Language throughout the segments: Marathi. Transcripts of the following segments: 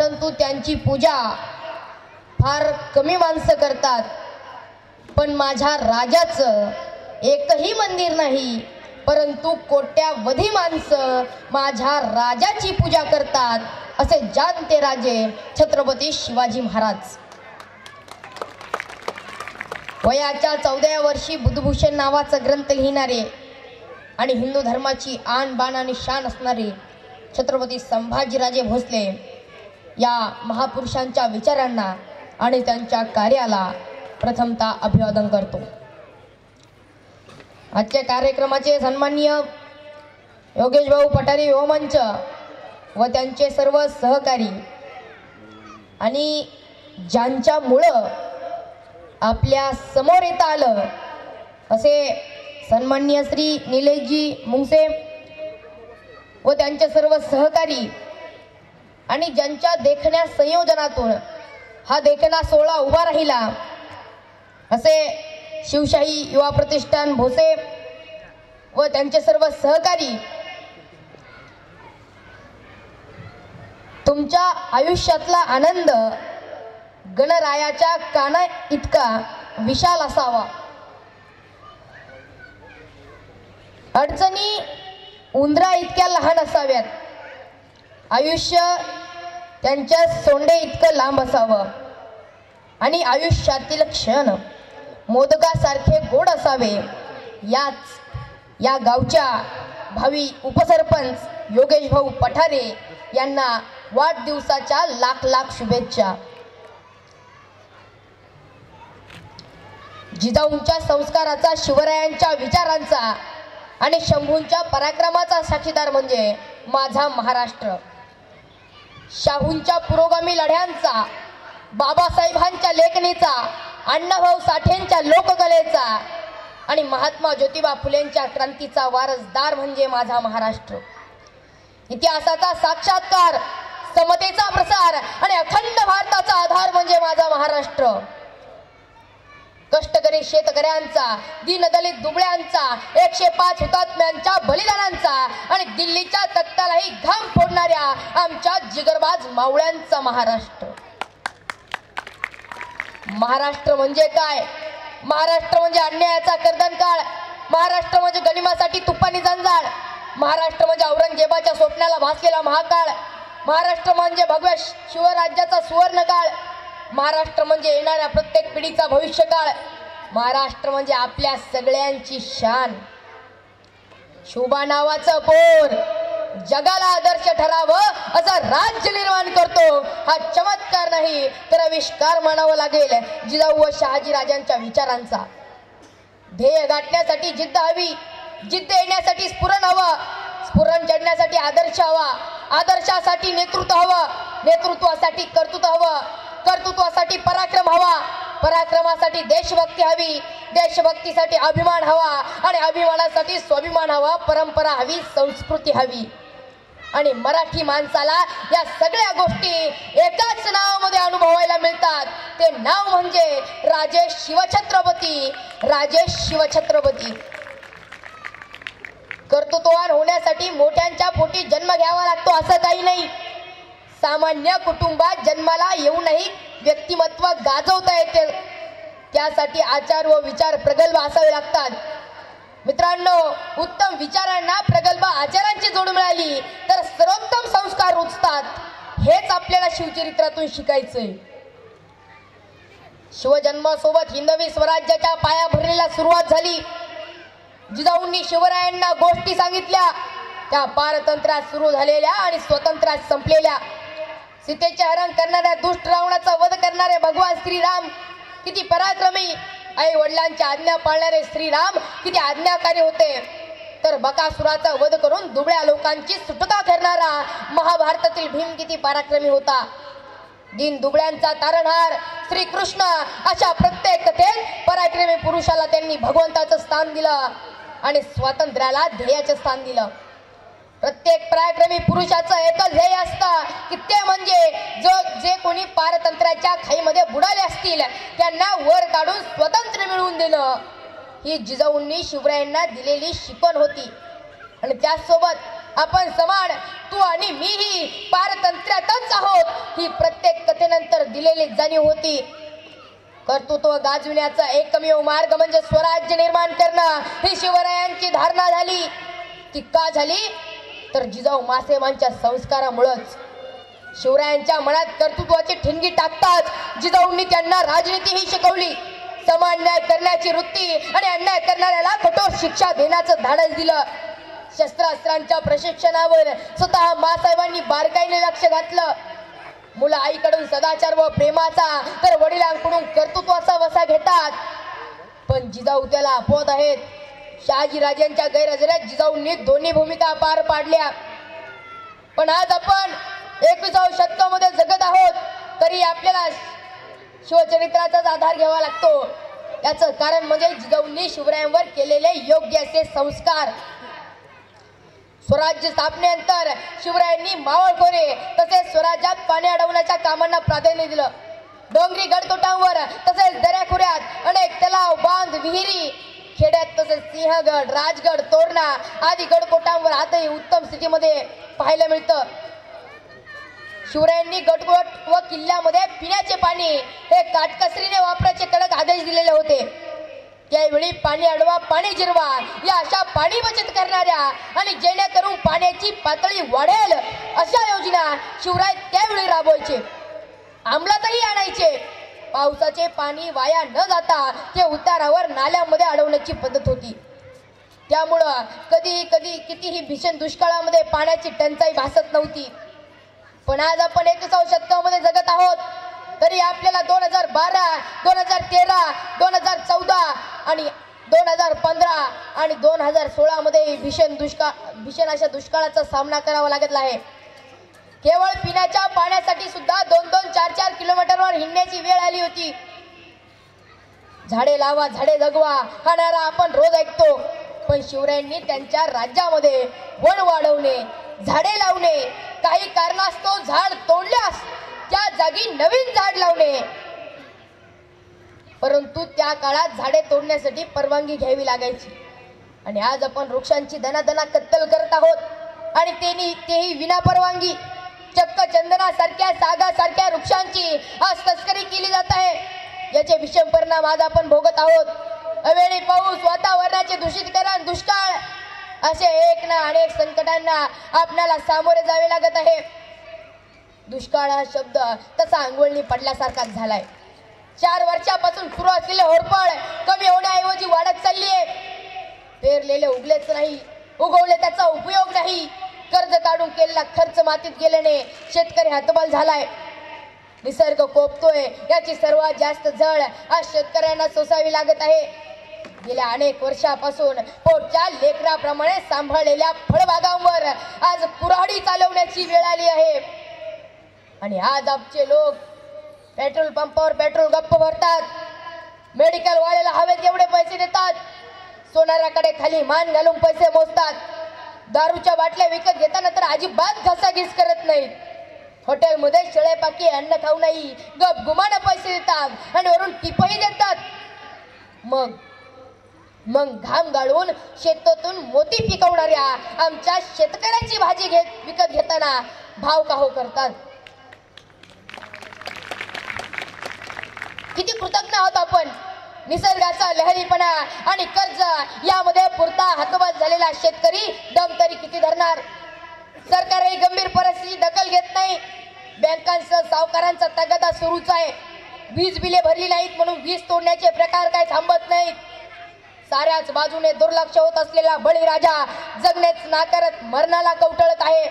परंतु त्यांची पूजा फार कमी माणसं करतात. पण माझ्या राजाचं एकही मंदिर नाही, परंतु कोट्यावधी माणसं माझ्या राजाची पूजा करतात, असे जाणते राजे छत्रपती शिवाजी महाराज. वयाच्या 14व्या वर्षी बुद्धभूषण नावाचा ग्रंथ लिहिणारे आणि हिंदू धर्माची आन बाण आणि शान असणारे छत्रपती संभाजीराजे भोसले या महापुरुषांच्या विचारांना आणि त्यांच्या कार्याला प्रथमतः अभिवादन करतो. आजच्या कार्यक्रमाचे सन्माननीय योगेश भाऊ पठारे युवमंच व त्यांचे सर्व सहकारी आणि ज्यांच्यामुळं आपल्या समोर येता आलं असे सन्माननीय श्री निलेशजी मुंगसे व त्यांचे सर्व सहकारी आणि ज्यांच्या देखण्या संयोजनातून हा देखणा सोहळा उभा राहिला असे शिवशाही युवा प्रतिष्ठान भोसे व त्यांचे सर्व सहकारी. तुमच्या आयुष्यातला आनंद गणरायाच्या काना इतका विशाल असावा. अडचणी उंदरा इतक्या लहान असाव्यात. आयुष्य त्यांच्या सोंडे इतकं लांब असावं आणि आयुष्यातील क्षण मोदकासारखे गोड असावे. या गावच्या भावी उपसरपंच योगेश भाऊ पठारे यांना वाढदिवसाच्या लाख लाख शुभेच्छा. जिजाऊंच्या संस्काराचा, शिवरायांच्या विचारांचा आणि शंभूंच्या पराक्रमाचा साक्षीदार म्हणजे माझा महाराष्ट्र. शाहूंच्या पुरोगामी लढ्यांचा, बाबासाहेबांच्या लेखणीचा, अण्णाभाऊ साठेंच्या लोककलेचा आणि महात्मा ज्योतिबा फुलेंच्या क्रांतीचा वारसदार म्हणजे माझा महाराष्ट्र. इतिहासाचा साक्षात्कार, समतेचा प्रसार आणि अखंड भारताचा आधार म्हणजे माझा महाराष्ट्र. कष्टकरी शेतकऱ्यांचा, दीनदलित दुबळ्यांचा, 105 हुतात्म्यांच्या बलिदानांचा आणि दिल्लीच्या तख्तालाही घाम फोडणाऱ्या आमच्या जिगरबाज मावळ्यांचा महाराष्ट्र. महाराष्ट्र म्हणजे काय? महाराष्ट्र म्हणजे अन्यायाचा कर्दनकाळ. महाराष्ट्र म्हणजे गनिमासाठी तुपानी जंजाळ. महाराष्ट्र म्हणजे औरंगजेबाच्या स्वप्नाला भासलेला महाकाळ. महाराष्ट्र म्हणजे भगव्य शिवराज्याचा सुवर्णकाळ. महाराष्ट्र म्हणजे येणाऱ्या प्रत्येक पिढीचा भविष्यकाळ. महाराष्ट्र म्हणजे आपल्या सगळ्यांची शान. शोभा नावाचं पोर जगाला आदर्श ठरावं असं राज्य निर्माण करतो. हा चमत्कार नाही तर आविष्कार मानावा लागेल जिजाऊ व शहाजी राजांच्या विचारांचा. ध्येय गाठण्यासाठी जिद्द हवी, जिद्द येण्यासाठी स्फुरण हवं, स्फुरण चढण्यासाठी आदर्श हवा, आदर्शासाठी नेतृत्व हवं, नेतृत्वासाठी कर्तृत्व हवं, कर्तृत्वासाठी पराक्रम हवा, पराक्रमासाठी देशभक्ती हवी, देशभक्तीसाठी अभिमान हवा आणि अभिमानासाठी स्वाभिमान हवा, परंपरा हवी, संस्कृती हवी. आणि मराठी माणसाला या सगळ्या गोष्टी एकाच नावामध्ये अनुभवायला मिळतात. ते नाव म्हणजे राजे शिवछत्रपती. राजे शिवछत्रपती. कर्तृत्ववान होण्यासाठी मोठ्यांच्या पोटी जन्म घ्यावा लागतो असं काही नाही. सामान्य कुटुंबात जन्माला येऊनही व्यक्तिमत्व गाजवता येते. त्यासाठी आचार व विचार प्रगल्भ असावे लागतात. मित्रांनो, उत्तम विचारांना प्रगल्भ आचारांची जोड मिळाली तर सर्वोत्तम संस्कार रुजतात. हेच आपल्याला शिवचरित्रातून शिकायचंय. शिवजन्मासोबत हिंदवी स्वराज्याच्या पायाभरणीला सुरुवात झाली. जिजाऊंनी शिवरायांना गोष्टी सांगितल्या, त्या पारतंत्र्यात सुरू झालेल्या आणि स्वतंत्रात संपलेल्या. सीतेचे हरण करणाऱ्या दुष्ट रावणाचा वध करणारे भगवान श्रीराम किती पराक्रमी, आई वडिलांच्या आज्ञा पाळणारे श्रीराम किती आज्ञाकारी होते. तर बकासुराचा वध करून दुबळ्या लोकांची सुटका करणारा महाभारतातील भीम किती पराक्रमी होता. दीन दुबळ्यांचा तारणहार श्रीकृष्ण, अशा प्रत्येक कथेत पराक्रमी पुरुषाला त्यांनी भगवंताचं स्थान दिलं आणि स्वातंत्र्याला ध्येयाचं स्थान दिलं. प्रत्येक पराक्रमी पुरुषाचं एकच ध्येय असतं की ते म्हणजे जे कोणी पारतंत्र्याच्या खाईमध्ये बुडाले असतील त्यांना वर काढून स्वतंत्र मिळवून देणं. ही जिजाऊंनी शिवरायांना दिलेली शिकवण होती. आणि त्याचसोबत आपण समान, तू आणि मीही पारतंत्र्यातच आहोत ही प्रत्येक कथेनंतर दिलेली जाणीव होती. कर्तृत्व गाजविण्याचा एकमेव मार्ग म्हणजे स्वराज्य निर्माण करणं ही शिवरायांची धारणा झाली. ती का झाली तर जिजाऊ मासेमांच्या संस्कारामुळेच. शिवरायांच्या मनात कर्तृत्वाची ठिणगी टाकताच जिजाऊंनी त्यांना राजनीती ही शिकवली. समान न्याय करण्याची वृत्ती आणि अन्याय करणाऱ्याला कठोर शिक्षा देण्याचं धाडस दिलं. शस्त्रास्त्रांच्या प्रशिक्षणावर स्वतः मासाहेबांनी बारकाईने लक्ष घातलं. मुलं आईकडून सदाचार व प्रेमाचा तर वडिलांकडून कर्तृत्वाचा वसा घेतात. पण जिजाऊ त्याला अपवाद आहेत. शहाजीराजांच्या गैरहजेरीत जिजाऊंनी दोन्ही भूमिका पार पाडल्या. पण आज आपण 21व्या शतकामध्ये जगत आहोत तरी आपल्याला शिवचरित्राचाच आधार घ्यावा लागतो. याचं कारण म्हणजे जिजाऊंनी शिवरायांवर केलेले योग्य असे संस्कार. स्वराज्य स्थापनेनंतर शिवरायांनी मावळखोरे तसेच स्वराज्यात पाणी अडवण्याच्या कामांना प्राधान्य दिलं. डोंगरी गडकोटांवर तसेच दऱ्याखोऱ्यात अनेक तलाव बांध विहिरी, खेड्यात तसेच सिंहगड राजगड तोरणा आदी गडकोटांवर आजही उत्तम स्थितीमध्ये पाहायला मिळतं. शिवरायांनी गडकोट व किल्ल्यामध्ये पिण्याचे पाणी हे काटकसरीने वापरायचे कडक आदेश दिलेले होते. त्यावेळी पाणी अडवा पाणी जिरवा या अशा पाणी बचत करणाऱ्या आणि जेणेकरून पाण्याची पातळी वाढेल अशा योजना शिवराय त्यावेळी राबवायचे, अंमलातही आणायचे. पावसाचे पाणी वाया न जाता ते उतारावर नाल्यामध्ये अडवण्याची पद्धत होती. त्यामुळं कधी कितीही भीषण दुष्काळामध्ये पाण्याची टंचाई भासत नव्हती. पण आज आपण 21व्या शतकामध्ये जगत आहोत तरी आपल्याला 2012, 2013, 2014 आणि 2015 आणि 2016 मध्ये भीषण अशा दुष्काळाचा सामना करावा लागला आहे. केवळ पिण्याच्या पाण्यासाठी सुद्धा 2-2, 4-4 किलोमीटरवर हिंडण्याची वेळ आली होती. झाडे लावा झाडे जगवा हा नारा आपण रोज ऐकतो. पण शिवरायांनी त्यांच्या राज्यामध्ये वन वाढवणे, झाडे लावणे, काही कारणास्तव झाड तोडल्यास त्या जागी नवीन झाड लावणे. परंतु त्या काळात झाडे तोडण्यासाठी परवानगी घ्यावी लागायची आणि आज आपण वृक्षांची दनादना कत्तल करत आहोत आणि तेही विना परवानगी. चक्क चंदनासारख्या सागासारख्या वृक्षांची आज तस्करी केली जात आहे. याचे विषम परिणाम आज आपण भोगत आहोत. अवेळी पाऊस, वातावरणाचे दूषितीकरण, दुष्काळ असे एक ना अनेक संकटांना आपल्याला सामोरे जावे लागत आहे. दुष्काळ हा शब्द तसा अंघोळणी पडल्यासारखाच झालाय. 4 वर्षापासून सुरू असलेले होरपळ कमी होण्याऐवजी वाढत चालली आहे. पेरलेले उगलेच नाही, उगवले त्याचा उपयोग नाही. कर्ज काढून केलेला खर्च मातीत गेल्याने शेतकरी हतबल झालाय. निसर्ग कोपतोय याची सर्वात जास्त झळ आज शेतकऱ्यांना सोसावी लागत आहे. गेल्या अनेक वर्षापासून पोटच्या लेकराप्रमाणे सांभाळलेल्या फळबागांवर आज कुऱ्हाडी चालवण्याची वेळ आली आहे. आणि आज आमचे लोक पेट्रोल पंपावर पेट्रोल गप्प भरतात, मेडिकल वाल्याला हवे तेवढे पैसे देतात, सोनाराकडे खाली मान घालून पैसे मोजतात, दारूच्या बाटल्या विकत घेताना तर अजिबात घसाघीस करत नाहीत. हॉटेलमध्ये शेळेपाकी अन्न खाऊ नाही गप गुमानं पैसे देतात आणि वरून टिपही देतात. मग घाम गाळून शेतातून मोती पिकवणाऱ्या आमच्या शेतकऱ्याची भाजी विकत घेताना भाव काहो करतात. किती कृतज्ञ आहोत आपण. निसर्गाचा लहरीपणा आणि कर्ज यामध्ये पुरता हतबल झालेला शेतकरी दम तरी किती धरणार. सरकारही गंभीर परिस्थिती दखल घेत नाही. बँकांसह सावकारांचा तगादा सुरूच आहे. वीज बिले भरली नाहीत म्हणून वीज तोडण्याचे प्रकार काही थांबत नाहीत. साऱ्याच बाजूने दुर्लक्ष होत असलेला बळीराजा जगण्याच नाकारत मरणाला कवटळत आहे.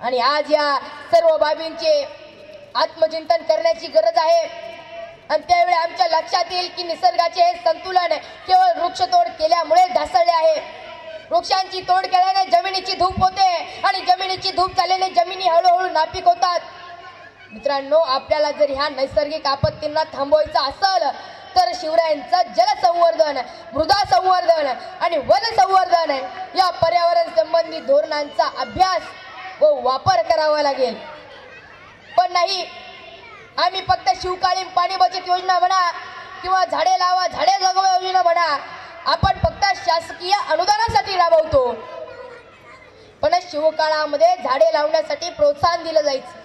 आणि आज या सर्व बाबींचे आत्मचिंतन करण्याची गरज आहे. आणि त्यावेळी आमच्या लक्षात येईल की निसर्गाचे हे संतुलन केवळ वृक्षतोड केल्यामुळे ढासळले आहे. वृक्षांची तोड केल्याने जमिनीची धूप होते आणि जमिनीची धूप झाल्याने जमिनी हळूहळू नापीक होतात. मित्रांनो, आपल्याला जर ह्या नैसर्गिक आपत्तींना थांबवायचं असेल तर शिवरायांचं जलसंवर्धन, मृदा संवर्धन आणि वन संवर्धन या पर्यावरण संबंधी धोरणांचा अभ्यास व वापर करावा लागेल. पण नाही, आम्ही फक्त शिवकालीन पाणी बचत योजना म्हणा किंवा झाडे लावा झाडे जगवा योजना म्हणा आपण फक्त शासकीय अनुदानासाठी राबवतो. पण शिवकाळामध्ये झाडे लावण्यासाठी प्रोत्साहन दिलं जायचं.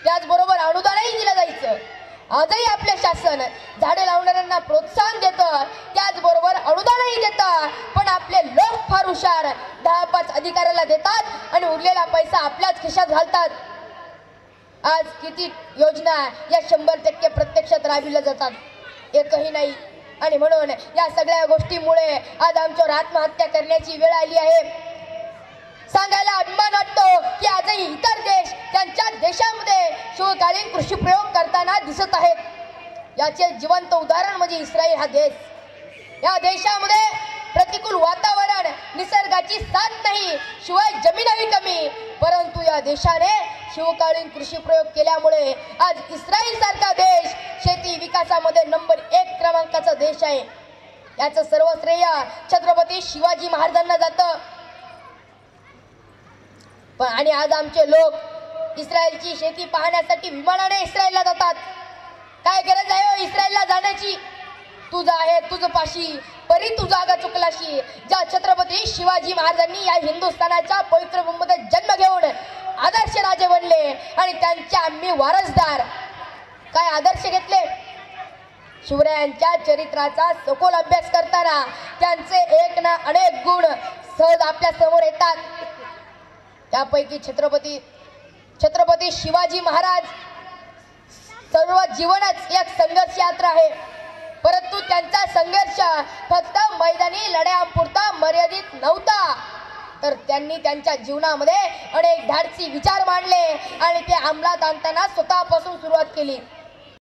त्याचबरोबर अनुदानही दिलं जायचं. आजही आपले शासन झाडे लावणाऱ्यांना प्रोत्साहन देतं, त्याचबरोबर अनुदानही देतं. पण आपले लोक फार हुशार, 10-5 अधिकाऱ्याला देतात आणि उरलेला पैसा आपल्याच खिशात घालतात. आज किती योजना या 100% प्रत्यक्षात राबविल्या जातात, एकही नाही. आणि म्हणून या सगळ्या गोष्टीमुळे आज आमच्यावर आत्महत्या करण्याची वेळ आली आहे. सांगायला अभिमान वाटतो की आजही इतर देश त्यांच्या देशामध्ये शिवकालीन कृषी प्रयोग करताना दिसत आहेत. याचे जिवंत उदाहरण म्हणजे इस्रायल हा देश. या देशामध्ये प्रतिकूल वातावरण, निसर्गाची साथ नाही, शिवाय जमीनही कमी, परंतु या देशाने शिवकालीन कृषी प्रयोग केल्यामुळे आज इस्रायल सारखा देश शेती विकासामध्ये नंबर 1 क्रमांकाचा देश आहे. याचं सर्व श्रेय छत्रपती शिवाजी महाराजांना जातं. आणि आज आमचे लोक इस्रायलची शेती पाहण्यासाठी विमानाने इस्रायलला जातात. काय गरज आहे हो इस्रायलला जाण्याची? तुझं आहे तुझं पाशी, परी तू जागा चुकलाशी. ज्या छत्रपती शिवाजी महाराजांनी या हिंदुस्थानाच्या पवित्र भूमीमध्ये जन्म घेऊन आदर्श राजे बनले आणि त्यांचे आम्ही वारसदार. काय आदर्श घेतले? शिवरायांच्या चरित्राचा सखोल अभ्यास करताना त्यांचे एक ना अनेक गुण सहज आपल्या समोर येतात. त्यापैकी छत्रपती शिवाजी महाराज सर्व जीवनच एक संघर्ष यात्रा आहे. परंतु त्यांचा संघर्ष फक्त मैदानी लढ्यापुरता मर्यादित नव्हता, तर त्यांनी त्यांच्या जीवनामध्ये अनेक धाडसी विचार मांडले आणि ते अंमलात आणताना स्वतःपासून सुरुवात केली.